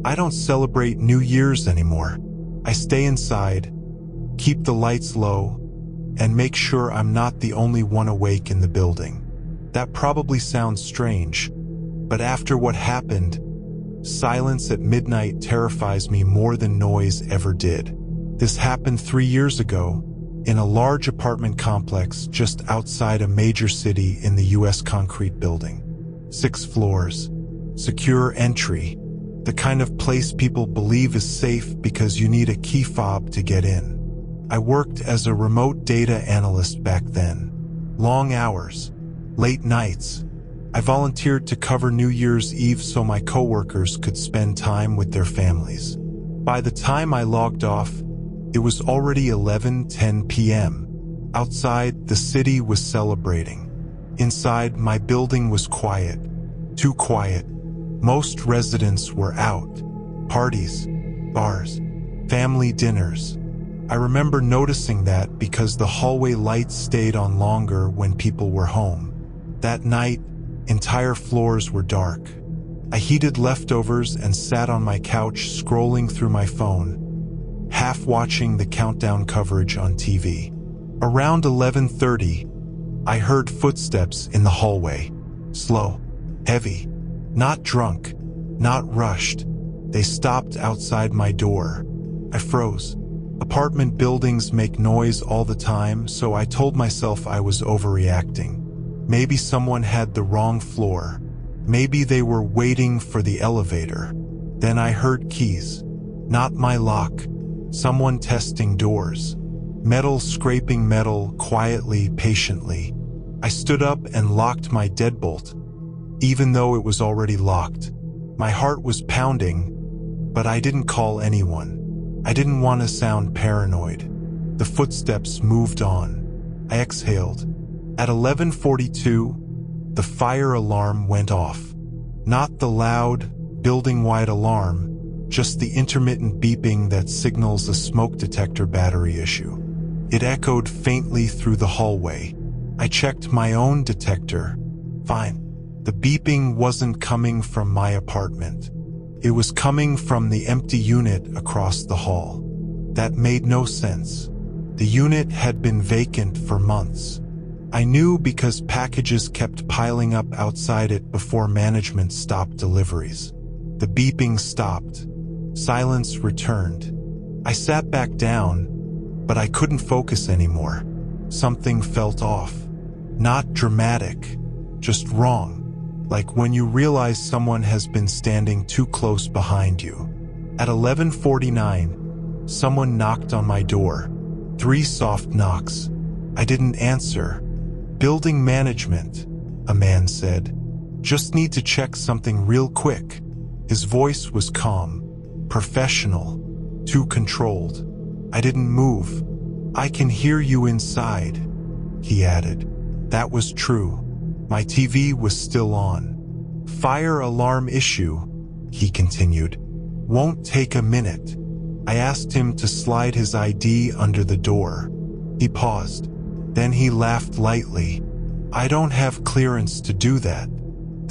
I don't celebrate New Year's anymore. I stay inside, keep the lights low, and make sure I'm not the only one awake in the building. That probably sounds strange, but after what happened, silence at midnight terrifies me more than noise ever did. This happened 3 years ago, in a large apartment complex just outside a major city in the US. Concrete building. 6 floors. Secure entry. The kind of place people believe is safe because you need a key fob to get in. I worked as a remote data analyst back then. Long hours. Late nights. I volunteered to cover New Year's Eve so my coworkers could spend time with their families. By the time I logged off, it was already 11:10 p.m. Outside, the city was celebrating. Inside, my building was quiet. Too quiet. Most residents were out. Parties, bars, family dinners. I remember noticing that because the hallway lights stayed on longer when people were home. That night, entire floors were dark. I heated leftovers and sat on my couch scrolling through my phone, half watching the countdown coverage on TV. Around 11:30, I heard footsteps in the hallway. Slow, heavy, not drunk, not rushed. They stopped outside my door. I froze. Apartment buildings make noise all the time, so I told myself I was overreacting. Maybe someone had the wrong floor. Maybe they were waiting for the elevator. Then I heard keys. Not my lock. Someone testing doors. Metal scraping metal quietly, patiently. I stood up and locked my deadbolt, even though it was already locked. My heart was pounding, but I didn't call anyone. I didn't want to sound paranoid. The footsteps moved on. I exhaled. At 11:42, the fire alarm went off. Not the loud, building-wide alarm, just the intermittent beeping that signals a smoke detector battery issue. It echoed faintly through the hallway. I checked my own detector. Fine. The beeping wasn't coming from my apartment. It was coming from the empty unit across the hall. That made no sense. The unit had been vacant for months. I knew because packages kept piling up outside it before management stopped deliveries. The beeping stopped. Silence returned. I sat back down, but I couldn't focus anymore. Something felt off. Not dramatic, just wrong. Like when you realize someone has been standing too close behind you. At 11:49, someone knocked on my door. 3 soft knocks. I didn't answer. Building management, a man said. Just need to check something real quick. His voice was calm, professional, too controlled. I didn't move. I can hear you inside, he added. That was true. My TV was still on. Fire alarm issue, he continued. Won't take a minute. I asked him to slide his ID under the door. He paused. Then he laughed lightly. I don't have clearance to do that.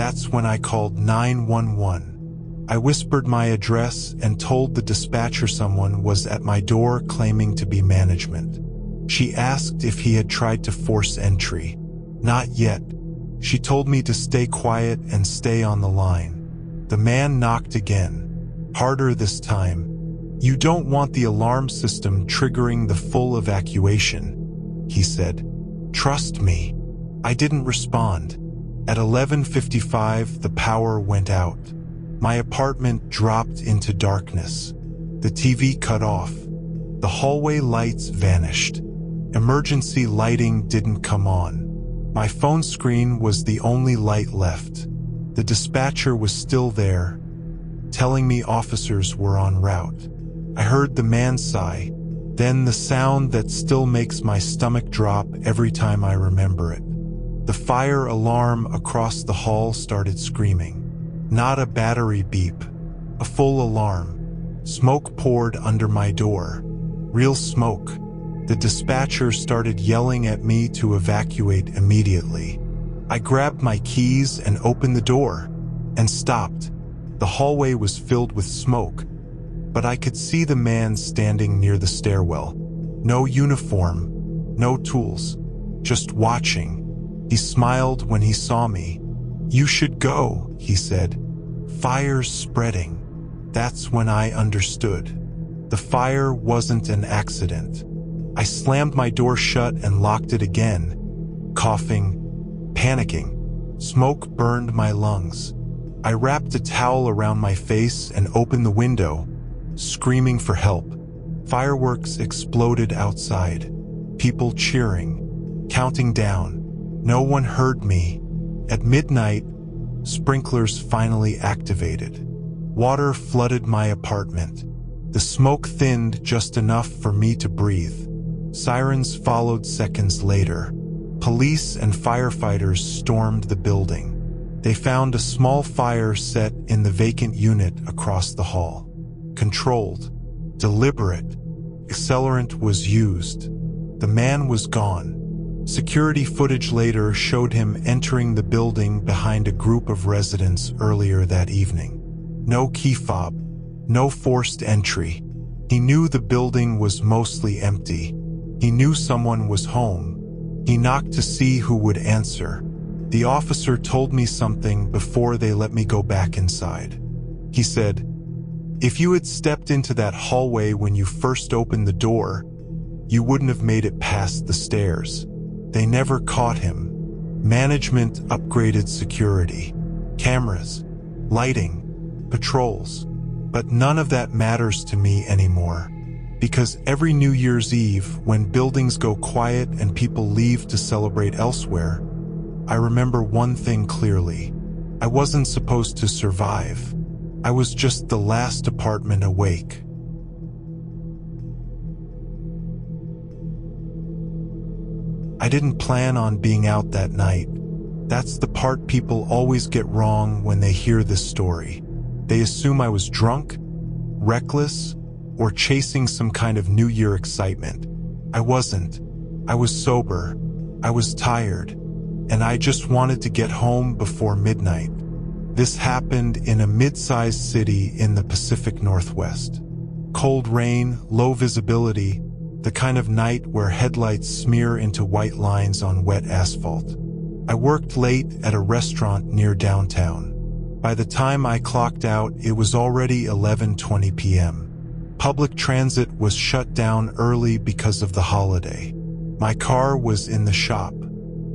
That's when I called 911. I whispered my address and told the dispatcher someone was at my door claiming to be management. She asked if he had tried to force entry. Not yet. She told me to stay quiet and stay on the line. The man knocked again. Harder this time. You don't want the alarm system triggering the full evacuation, he said. Trust me. I didn't respond. At 11:55, the power went out. My apartment dropped into darkness. The TV cut off. The hallway lights vanished. Emergency lighting didn't come on. My phone screen was the only light left. The dispatcher was still there, telling me officers were en route. I heard the man sigh, then the sound that still makes my stomach drop every time I remember it. The fire alarm across the hall started screaming. Not a battery beep, a full alarm. Smoke poured under my door. Real smoke. The dispatcher started yelling at me to evacuate immediately. I grabbed my keys and opened the door, and stopped. The hallway was filled with smoke, but I could see the man standing near the stairwell. No uniform, no tools, just watching. He smiled when he saw me. "You should go," he said. "Fire's spreading." That's when I understood. The fire wasn't an accident. I slammed my door shut and locked it again, coughing, panicking. Smoke burned my lungs. I wrapped a towel around my face and opened the window, screaming for help. Fireworks exploded outside, people cheering, counting down. No one heard me. At midnight, sprinklers finally activated. Water flooded my apartment. The smoke thinned just enough for me to breathe. Sirens followed seconds later. Police and firefighters stormed the building. They found a small fire set in the vacant unit across the hall. Controlled, deliberate. Accelerant was used. The man was gone. Security footage later showed him entering the building behind a group of residents earlier that evening. No key fob, no forced entry. He knew the building was mostly empty. He knew someone was home. He knocked to see who would answer. The officer told me something before they let me go back inside. He said, "If you had stepped into that hallway when you first opened the door, you wouldn't have made it past the stairs." They never caught him. Management upgraded security, cameras, lighting, patrols. But none of that matters to me anymore. Because every New Year's Eve, when buildings go quiet and people leave to celebrate elsewhere, I remember one thing clearly. I wasn't supposed to survive. I was just the last apartment awake. I didn't plan on being out that night. That's the part people always get wrong when they hear this story. They assume I was drunk, reckless, or chasing some kind of New Year excitement. I wasn't. I was sober. I was tired. And I just wanted to get home before midnight. This happened in a mid-sized city in the Pacific Northwest. Cold rain, low visibility, the kind of night where headlights smear into white lines on wet asphalt. I worked late at a restaurant near downtown. By the time I clocked out, it was already 11:20 p.m. Public transit was shut down early because of the holiday. My car was in the shop,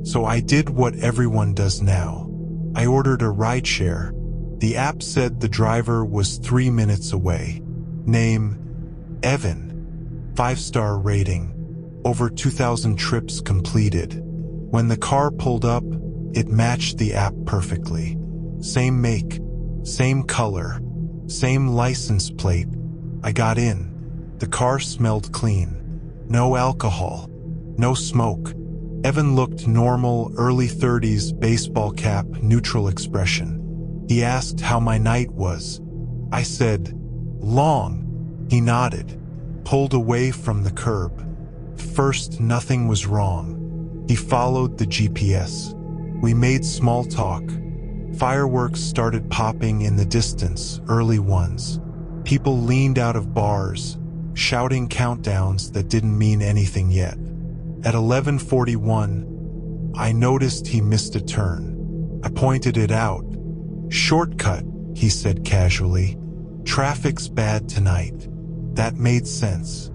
so I did what everyone does now. I ordered a rideshare. The app said the driver was 3 minutes away. Name, Evan. 5-star rating. Over 2,000 trips completed. When the car pulled up, it matched the app perfectly. Same make, same color, same license plate. I got in. The car smelled clean. No alcohol. No smoke. Evan looked normal, early 30s, baseball cap, neutral expression. He asked how my night was. I said, "Long." He nodded, pulled away from the curb. First, nothing was wrong. He followed the GPS. We made small talk. Fireworks started popping in the distance, early ones. People leaned out of bars, shouting countdowns that didn't mean anything yet. At 11:41, I noticed he missed a turn. I pointed it out. "Shortcut," he said casually. "Traffic's bad tonight." That made sense.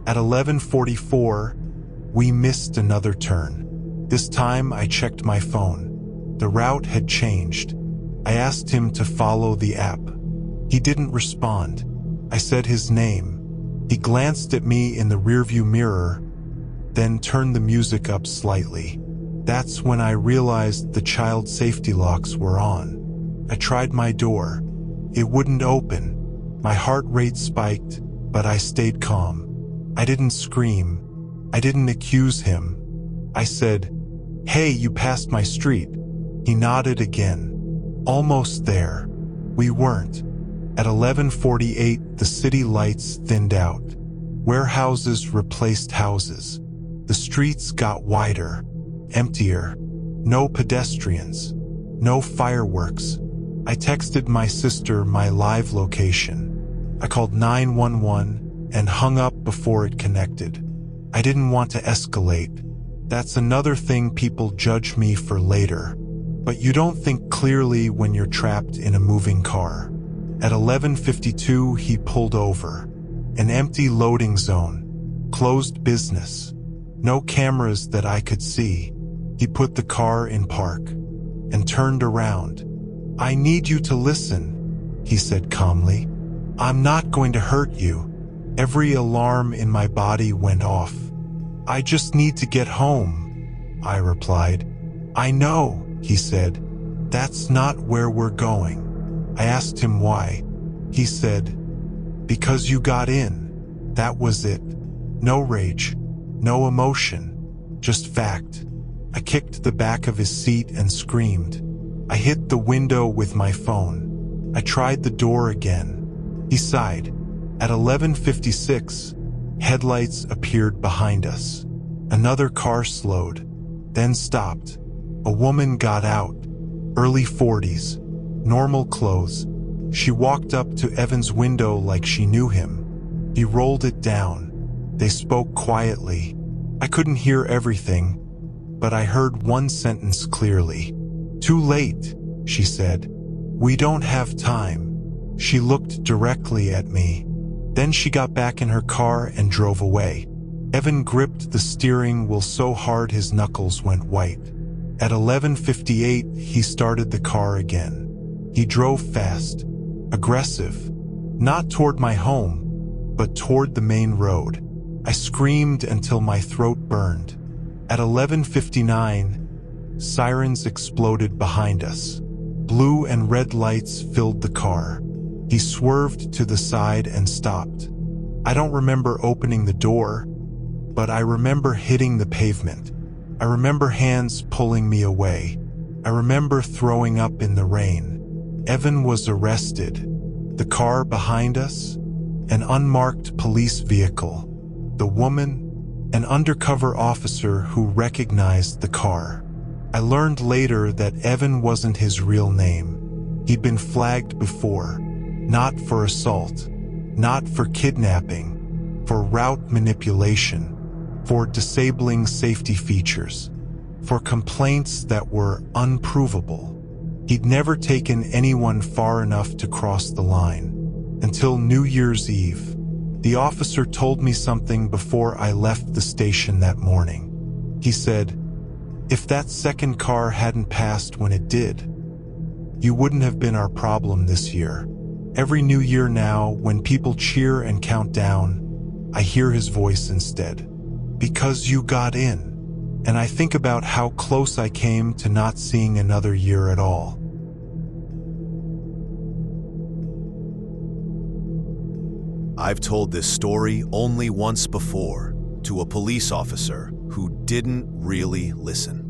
At 11:44, we missed another turn. This time I checked my phone. The route had changed. I asked him to follow the app. He didn't respond. I said his name. He glanced at me in the rearview mirror, then turned the music up slightly. That's when I realized the child safety locks were on. I tried my door. It wouldn't open. My heart rate spiked, but I stayed calm. I didn't scream. I didn't accuse him. I said, "Hey, you passed my street." He nodded again. Almost there. We weren't. At 11:48, the city lights thinned out. Warehouses replaced houses. The streets got wider, emptier. No pedestrians. No fireworks. I texted my sister my live location. I called 911 and hung up before it connected. I didn't want to escalate. That's another thing people judge me for later. But you don't think clearly when you're trapped in a moving car. At 11:52, he pulled over. An empty loading zone. Closed business. No cameras that I could see. He put the car in park and turned around. "I need you to listen," he said calmly. "I'm not going to hurt you." Every alarm in my body went off. "I just need to get home," I replied. "I know," he said. "That's not where we're going." I asked him why. He said, "Because you got in." That was it. No rage, no emotion, just fact. I kicked the back of his seat and screamed. I hit the window with my phone. I tried the door again. He sighed. At 11:56, headlights appeared behind us. Another car slowed, then stopped. A woman got out, early 40s, normal clothes. She walked up to Evan's window like she knew him. He rolled it down. They spoke quietly. I couldn't hear everything, but I heard one sentence clearly. "Too late," she said. "We don't have time." She looked directly at me. Then she got back in her car and drove away. Evan gripped the steering wheel so hard his knuckles went white. At 11:58, he started the car again. He drove fast, aggressive, not toward my home, but toward the main road. I screamed until my throat burned. At 11:59, sirens exploded behind us. Blue and red lights filled the car. He swerved to the side and stopped. I don't remember opening the door, but I remember hitting the pavement. I remember hands pulling me away. I remember throwing up in the rain. Evan was arrested. The car behind us, an unmarked police vehicle. The woman, an undercover officer who recognized the car. I learned later that Evan wasn't his real name. He'd been flagged before, not for assault, not for kidnapping, for route manipulation, for disabling safety features, for complaints that were unprovable. He'd never taken anyone far enough to cross the line. Until New Year's Eve, the officer told me something before I left the station that morning. He said, "If that second car hadn't passed when it did, you wouldn't have been our problem this year." Every New Year now, when people cheer and count down, I hear his voice instead. "Because you got in." And I think about how close I came to not seeing another year at all. I've told this story only once before, to a police officer who didn't really listen.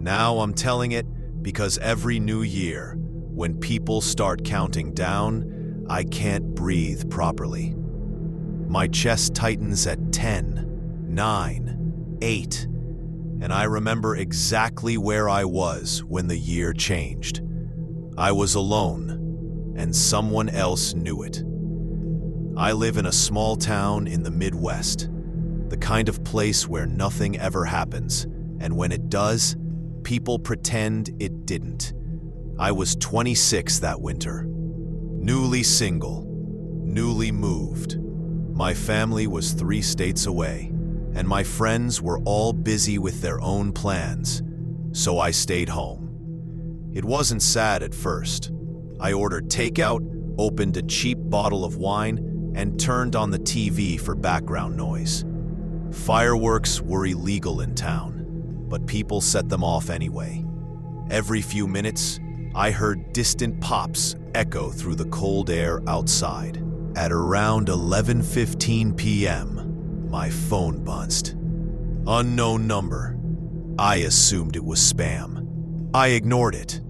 Now I'm telling it because every new year, when people start counting down, I can't breathe properly. My chest tightens at 10, 9, 8, and I remember exactly where I was when the year changed. I was alone, and someone else knew it. I live in a small town in the Midwest, the kind of place where nothing ever happens, and when it does, people pretend it didn't. I was 26 that winter, newly single, newly moved. My family was 3 states away, and my friends were all busy with their own plans, so I stayed home. It wasn't sad at first. I ordered takeout, opened a cheap bottle of wine, and turned on the TV for background noise. Fireworks were illegal in town, but people set them off anyway. Every few minutes, I heard distant pops echo through the cold air outside. At around 11:15 p.m., my phone buzzed. Unknown number. I assumed it was spam. I ignored it.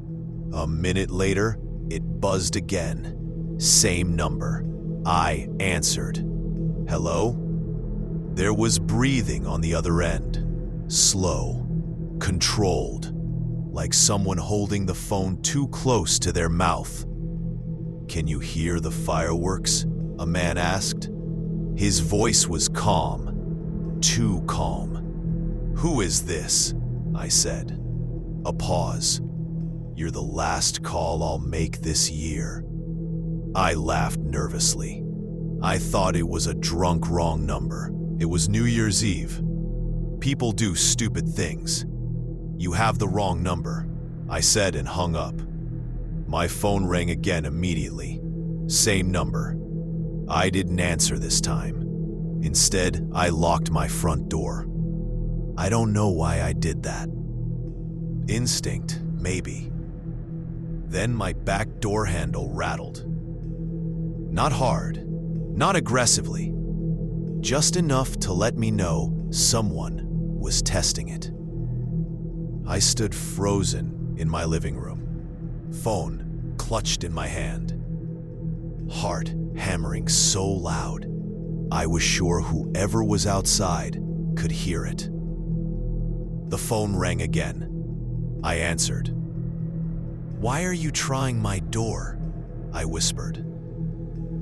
A minute later, it buzzed again. Same number. I answered. Hello? There was breathing on the other end. Slow, controlled. like someone holding the phone too close to their mouth. "Can you hear the fireworks?" a man asked. His voice was calm, too calm. "Who is this?" I said. A pause. "You're the last call I'll make this year." I laughed nervously. I thought it was a drunk wrong number. It was New Year's Eve. People do stupid things. "You have the wrong number," I said and hung up. My phone rang again immediately. Same number. I didn't answer this time. Instead, I locked my front door. I don't know why I did that. Instinct, maybe. Then my back door handle rattled. Not hard, not aggressively, just enough to let me know someone was testing it. I stood frozen in my living room, phone clutched in my hand, heart hammering so loud I was sure whoever was outside could hear it. The phone rang again. I answered. "Why are you trying my door?" I whispered.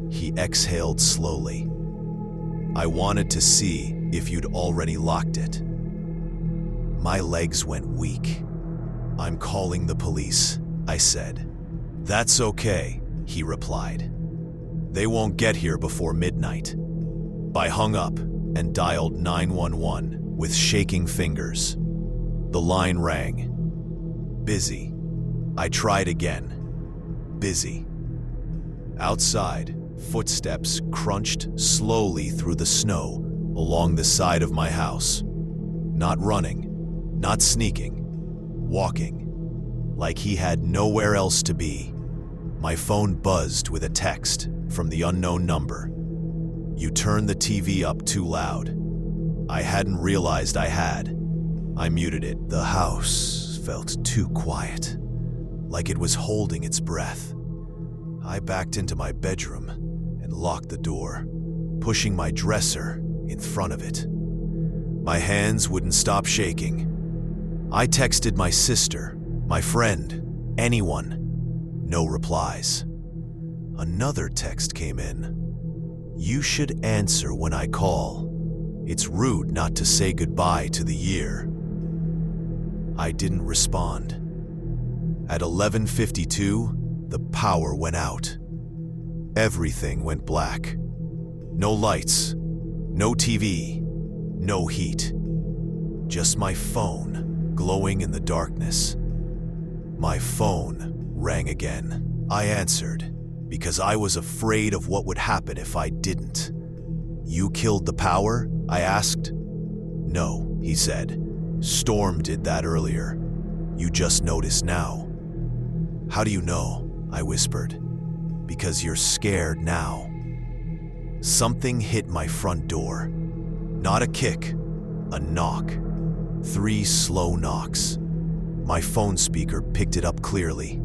He exhaled slowly. "I wanted to see if you'd already locked it." My legs went weak. "I'm calling the police," I said. "That's okay," he replied. "They won't get here before midnight." I hung up and dialed 911 with shaking fingers. The line rang. Busy. I tried again. Busy. Outside, footsteps crunched slowly through the snow along the side of my house. Not running, not sneaking, walking, like he had nowhere else to be. My phone buzzed with a text from the unknown number. "You turned the TV up too loud." I hadn't realized I had. I muted it. The house felt too quiet, like it was holding its breath. I backed into my bedroom and locked the door, pushing my dresser in front of it. My hands wouldn't stop shaking. I texted my sister, my friend, anyone. No replies. Another text came in. "You should answer when I call. It's rude not to say goodbye to the year." I didn't respond. At 11:52, the power went out. Everything went black. No lights, no TV, no heat. Just my phone glowing in the darkness. My phone rang again. I answered because I was afraid of what would happen if I didn't. "You killed the power?" I asked. "No," he said. "Storm did that earlier. You just noticed now." "How do you know?" I whispered. "Because you're scared now." Something hit my front door. Not a kick, a knock. 3 slow knocks. My phone speaker picked it up clearly.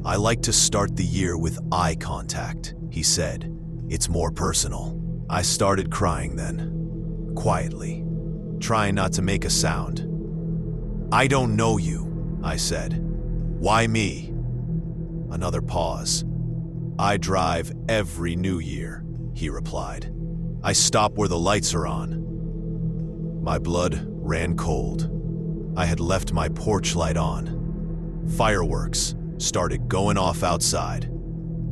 "I like to start the year with eye contact," he said. "It's more personal." I started crying then, quietly, trying not to make a sound. "I don't know you," I said. "Why me?" Another pause. "I drive every New Year," he replied. "I stop where the lights are on." My blood ran cold. I had left my porch light on. Fireworks started going off outside.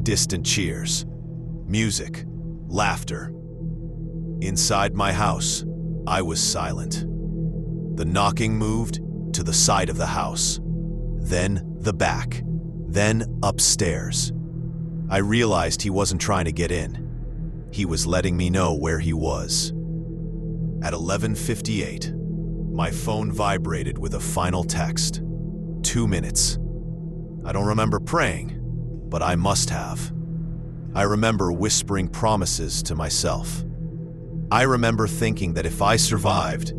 Distant cheers, music, laughter. Inside my house, I was silent. The knocking moved to the side of the house, then the back, then upstairs. I realized he wasn't trying to get in. He was letting me know where he was. At 11:58, my phone vibrated with a final text. 2 minutes. I don't remember praying, but I must have. I remember whispering promises to myself. I remember thinking that if I survived,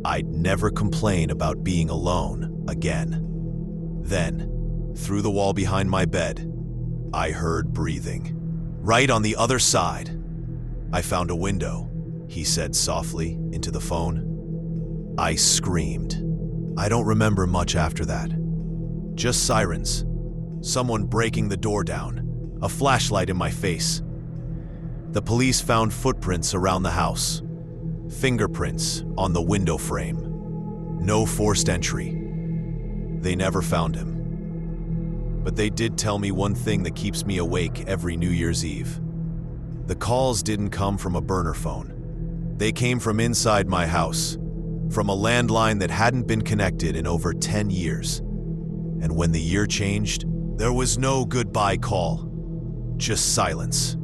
I'd never complain about being alone again. Then, through the wall behind my bed, I heard breathing. Right on the other side. "I found a window," he said softly into the phone. I screamed. I don't remember much after that. Just sirens. Someone breaking the door down. A flashlight in my face. The police found footprints around the house. Fingerprints on the window frame. No forced entry. They never found him. But they did tell me one thing that keeps me awake every New Year's Eve. The calls didn't come from a burner phone. They came from inside my house, from a landline that hadn't been connected in over 10 years. And when the year changed, there was no goodbye call, just silence.